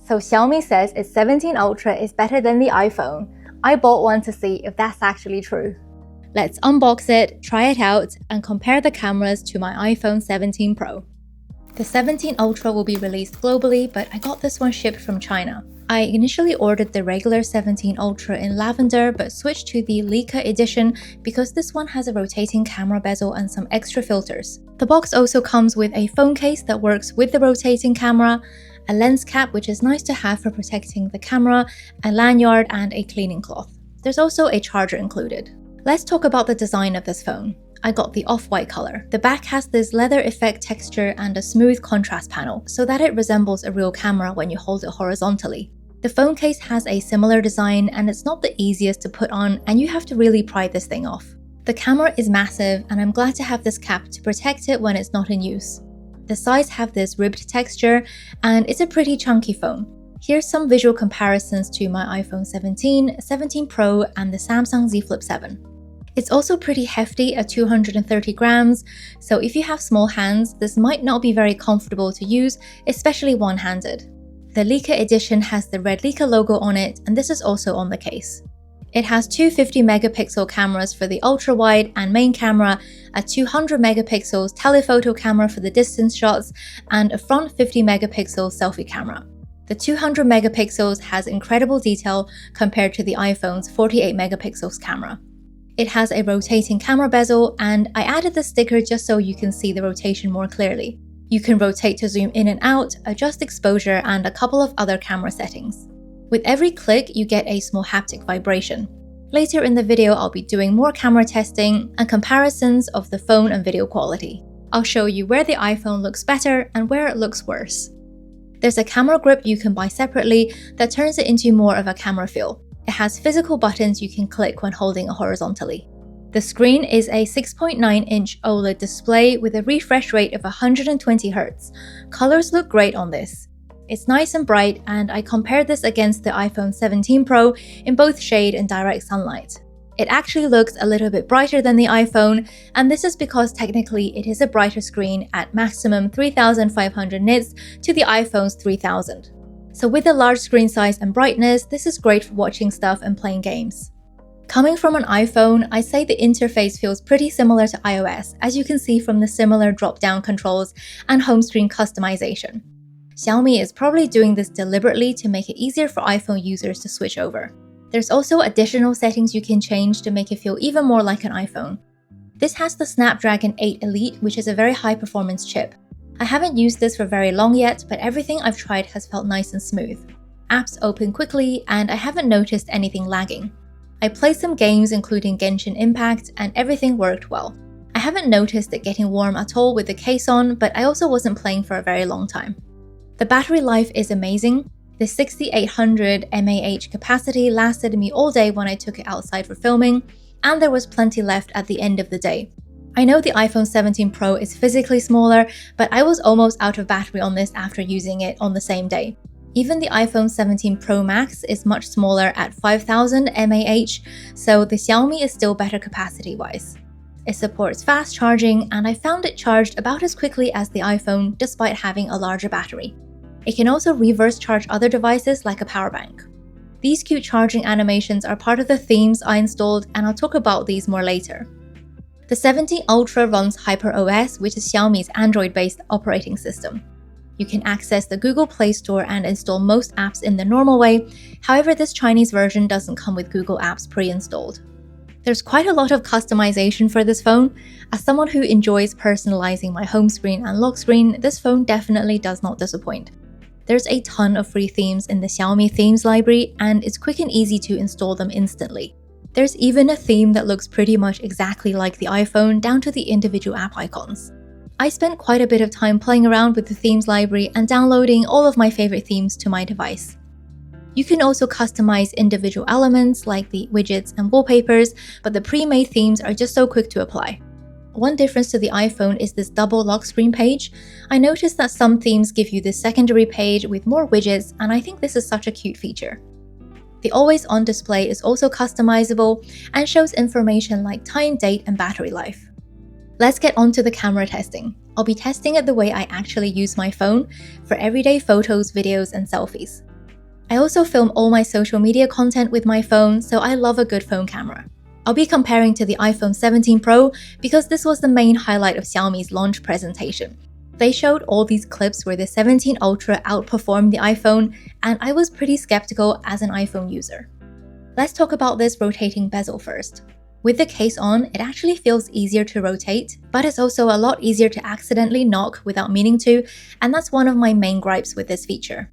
So Xiaomi says its 17 Ultra is better than the iPhone. I bought one to see if that's actually true. Let's unbox it, try it out, and compare the cameras to my iPhone 17 Pro. The 17 Ultra will be released globally, but I got this one shipped from China. I initially ordered the regular 17 Ultra in lavender, but switched to the Leica edition because this one has a rotating camera bezel and some extra filters. The box also comes with a phone case that works with the rotating camera, a lens cap which is nice to have for protecting the camera, a lanyard, and a cleaning cloth. There's also a charger included. Let's talk about the design of this phone. I got the off-white color. The back has this leather effect texture and a smooth contrast panel, so that it resembles a real camera when you hold it horizontally. The phone case has a similar design, and it's not the easiest to put on, and you have to really pry this thing off. The camera is massive, and I'm glad to have this cap to protect it when it's not in use. The sides have this ribbed texture, and it's a pretty chunky phone. Here's some visual comparisons to my iPhone 17, 17 Pro, and the Samsung Z Flip 7. It's also pretty hefty at 230 grams, so if you have small hands, this might not be very comfortable to use, especially one-handed. The Leica edition has the red Leica logo on it, and this is also on the case. It has two 50-megapixel cameras for the ultra-wide and main camera, a 200-megapixel telephoto camera for the distance shots, and a front 50-megapixel selfie camera. The 200 megapixels has incredible detail compared to the iPhone's 48 megapixels camera. It has a rotating camera bezel, and I added the sticker just so you can see the rotation more clearly. You can rotate to zoom in and out, adjust exposure, and a couple of other camera settings. With every click, you get a small haptic vibration. Later in the video, I'll be doing more camera testing and comparisons of the phone and video quality. I'll show you where the iPhone looks better and where it looks worse. There's a camera grip you can buy separately that turns it into more of a camera feel. It has physical buttons you can click when holding it horizontally. The screen is a 6.9-inch OLED display with a refresh rate of 120 Hz. Colors look great on this. It's nice and bright, and I compared this against the iPhone 17 Pro in both shade and direct sunlight. It actually looks a little bit brighter than the iPhone, and this is because technically it is a brighter screen at maximum 3500 nits to the iPhone's 3000. So with a large screen size and brightness, this is great for watching stuff and playing games. Coming from an iPhone, I say the interface feels pretty similar to iOS, as you can see from the similar drop-down controls and home screen customization. Xiaomi is probably doing this deliberately to make it easier for iPhone users to switch over. There's also additional settings you can change to make it feel even more like an iPhone. This has the Snapdragon 8 Elite, which is a very high-performance chip. I haven't used this for very long yet, but everything I've tried has felt nice and smooth. Apps open quickly, and I haven't noticed anything lagging. I played some games including Genshin Impact, and everything worked well. I haven't noticed it getting warm at all with the case on, but I also wasn't playing for a very long time. The battery life is amazing. The 6800 mAh capacity lasted me all day when I took it outside for filming, and there was plenty left at the end of the day. I know the iPhone 17 Pro is physically smaller, but I was almost out of battery on this after using it on the same day. Even the iPhone 17 Pro Max is much smaller at 5000 mAh, so the Xiaomi is still better capacity-wise. It supports fast charging, and I found it charged about as quickly as the iPhone despite having a larger battery. It can also reverse charge other devices like a power bank. These cute charging animations are part of the themes I installed, and I'll talk about these more later. The 17 Ultra runs HyperOS, which is Xiaomi's Android-based operating system. You can access the Google Play Store and install most apps in the normal way, however this Chinese version doesn't come with Google Apps pre-installed. There's quite a lot of customization for this phone. As someone who enjoys personalizing my home screen and lock screen, this phone definitely does not disappoint. There's a ton of free themes in the Xiaomi themes library, and it's quick and easy to install them instantly. There's even a theme that looks pretty much exactly like the iPhone down to the individual app icons. I spent quite a bit of time playing around with the themes library and downloading all of my favorite themes to my device. You can also customize individual elements like the widgets and wallpapers, but the pre-made themes are just so quick to apply. One difference to the iPhone is this double lock screen page. I noticed that some themes give you this secondary page with more widgets, and I think this is such a cute feature. The always-on display is also customizable and shows information like time, date, and battery life. Let's get on to the camera testing. I'll be testing it the way I actually use my phone for everyday photos, videos, and selfies. I also film all my social media content with my phone, so I love a good phone camera. I'll be comparing to the iPhone 17 Pro because this was the main highlight of Xiaomi's launch presentation. They showed all these clips where the 17 Ultra outperformed the iPhone, and I was pretty skeptical as an iPhone user. Let's talk about this rotating bezel first. With the case on, it actually feels easier to rotate, but it's also a lot easier to accidentally knock without meaning to, and that's one of my main gripes with this feature.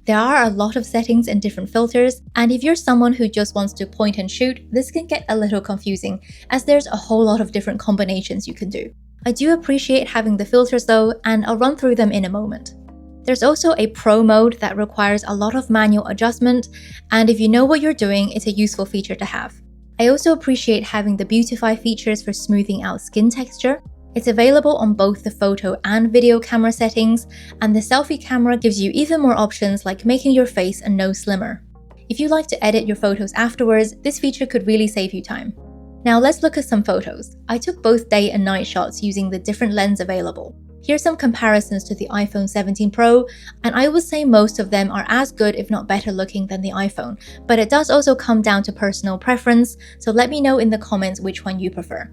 There are a lot of settings and different filters, and if you're someone who just wants to point and shoot, this can get a little confusing, as there's a whole lot of different combinations you can do. I do appreciate having the filters though, and I'll run through them in a moment. There's also a Pro mode that requires a lot of manual adjustment, and if you know what you're doing, it's a useful feature to have. I also appreciate having the Beautify features for smoothing out skin texture. It's available on both the photo and video camera settings, and the selfie camera gives you even more options like making your face and nose slimmer. If you like to edit your photos afterwards, this feature could really save you time. Now let's look at some photos. I took both day and night shots using the different lens available. Here's some comparisons to the iPhone 17 Pro, and I would say most of them are as good if not better looking than the iPhone, but it does also come down to personal preference, so let me know in the comments which one you prefer.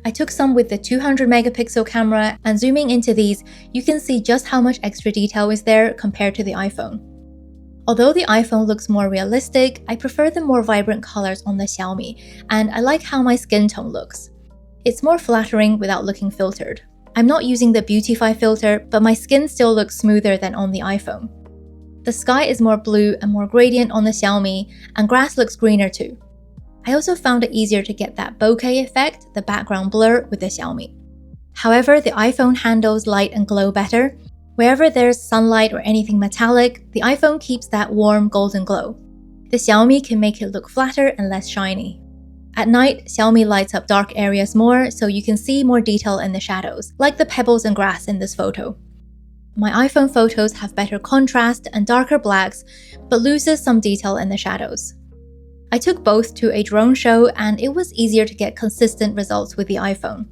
I took some with the 200 megapixel camera, and zooming into these, you can see just how much extra detail is there compared to the iPhone. Although the iPhone looks more realistic, I prefer the more vibrant colors on the Xiaomi, and I like how my skin tone looks. It's more flattering without looking filtered. I'm not using the Beautify filter, but my skin still looks smoother than on the iPhone. The sky is more blue and more gradient on the Xiaomi, and grass looks greener too. I also found it easier to get that bokeh effect, the background blur, with the Xiaomi. However, the iPhone handles light and glow better. Wherever there's sunlight or anything metallic, the iPhone keeps that warm golden glow. The Xiaomi can make it look flatter and less shiny. At night, Xiaomi lights up dark areas more so you can see more detail in the shadows, like the pebbles and grass in this photo. My iPhone photos have better contrast and darker blacks, but loses some detail in the shadows. I took both to a drone show, and it was easier to get consistent results with the iPhone.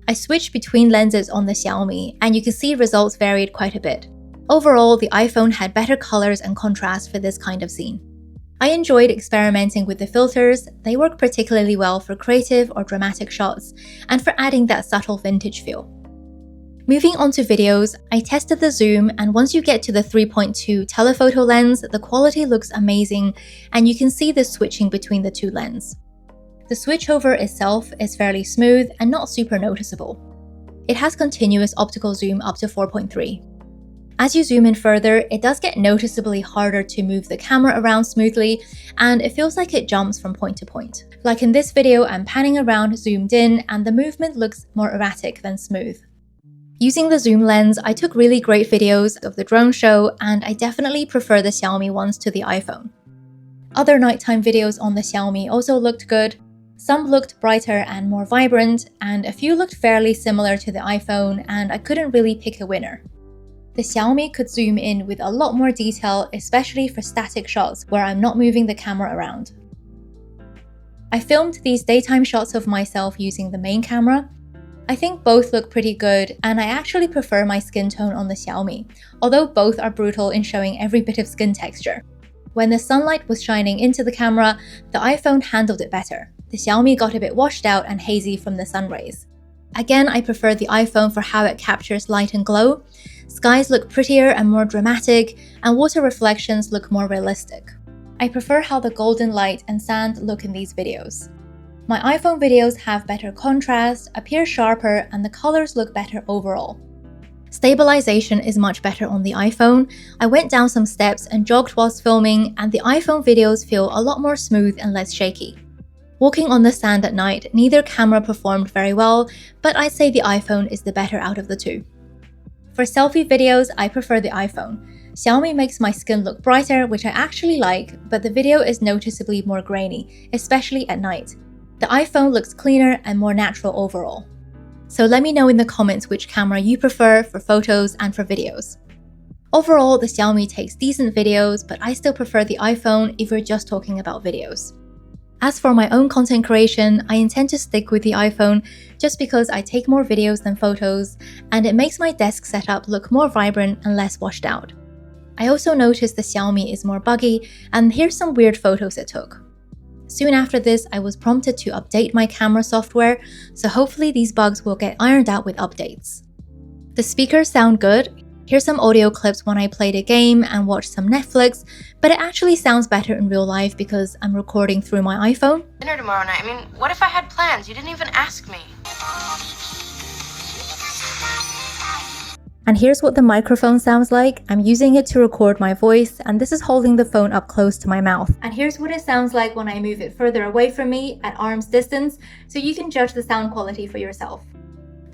I switched between lenses on the Xiaomi, and you can see results varied quite a bit. Overall, the iPhone had better colors and contrast for this kind of scene. I enjoyed experimenting with the filters. They work particularly well for creative or dramatic shots, and for adding that subtle vintage feel. Moving on to videos, I tested the zoom, and once you get to the 3.2 telephoto lens, the quality looks amazing, and you can see the switching between the two lenses. The switchover itself is fairly smooth and not super noticeable. It has continuous optical zoom up to 4.3. As you zoom in further, it does get noticeably harder to move the camera around smoothly, and it feels like it jumps from point to point. Like in this video, I'm panning around zoomed in, and the movement looks more erratic than smooth. Using the zoom lens, I took really great videos of the drone show, and I definitely prefer the Xiaomi ones to the iPhone. Other nighttime videos on the Xiaomi also looked good. Some looked brighter and more vibrant, and a few looked fairly similar to the iPhone, and I couldn't really pick a winner. The Xiaomi could zoom in with a lot more detail, especially for static shots where I'm not moving the camera around. I filmed these daytime shots of myself using the main camera. I think both look pretty good, and I actually prefer my skin tone on the Xiaomi, although both are brutal in showing every bit of skin texture. When the sunlight was shining into the camera, the iPhone handled it better. The Xiaomi got a bit washed out and hazy from the sun rays. Again, I prefer the iPhone for how it captures light and glow. Skies look prettier and more dramatic, and water reflections look more realistic. I prefer how the golden light and sand look in these videos. My iPhone videos have better contrast, appear sharper, and the colors look better overall. Stabilization is much better on the iPhone. I went down some steps and jogged whilst filming, and the iPhone videos feel a lot more smooth and less shaky. Walking on the sand at night, neither camera performed very well, but I'd say the iPhone is the better out of the two. For selfie videos, I prefer the iPhone. Xiaomi makes my skin look brighter, which I actually like, but the video is noticeably more grainy, especially at night. The iPhone looks cleaner and more natural overall. So let me know in the comments which camera you prefer for photos and for videos. Overall, the Xiaomi takes decent videos, but I still prefer the iPhone if we're just talking about videos. As for my own content creation, I intend to stick with the iPhone just because I take more videos than photos, and it makes my desk setup look more vibrant and less washed out. I also noticed the Xiaomi is more buggy, and here's some weird photos it took. Soon after this, I was prompted to update my camera software, so hopefully these bugs will get ironed out with updates. The speakers sound good. Here's some audio clips when I played a game and watched some Netflix, but it actually sounds better in real life because I'm recording through my iPhone. Dinner tomorrow night. I mean, what if I had plans? You didn't even ask me. And here's what the microphone sounds like. I'm using it to record my voice, and this is holding the phone up close to my mouth. And here's what it sounds like when I move it further away from me at arm's distance, so you can judge the sound quality for yourself.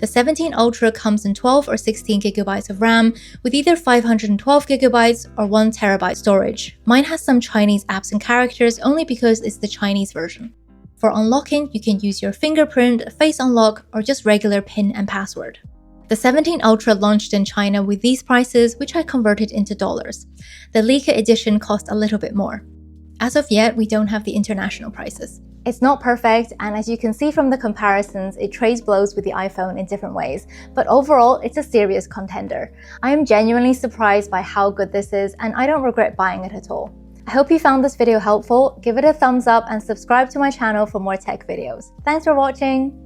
The 17 Ultra comes in 12 or 16 gigabytes of RAM with either 512 gigabytes or 1 terabyte storage. Mine has some Chinese apps and characters only because it's the Chinese version. For unlocking, you can use your fingerprint, face unlock, or just regular PIN and password. The 17 Ultra launched in China with these prices, which I converted into dollars. The Leica edition cost a little bit more. As of yet, we don't have the international prices. It's not perfect, and as you can see from the comparisons, it trades blows with the iPhone in different ways, but overall, it's a serious contender. I am genuinely surprised by how good this is, and I don't regret buying it at all. I hope you found this video helpful. Give it a thumbs up and subscribe to my channel for more tech videos. Thanks for watching!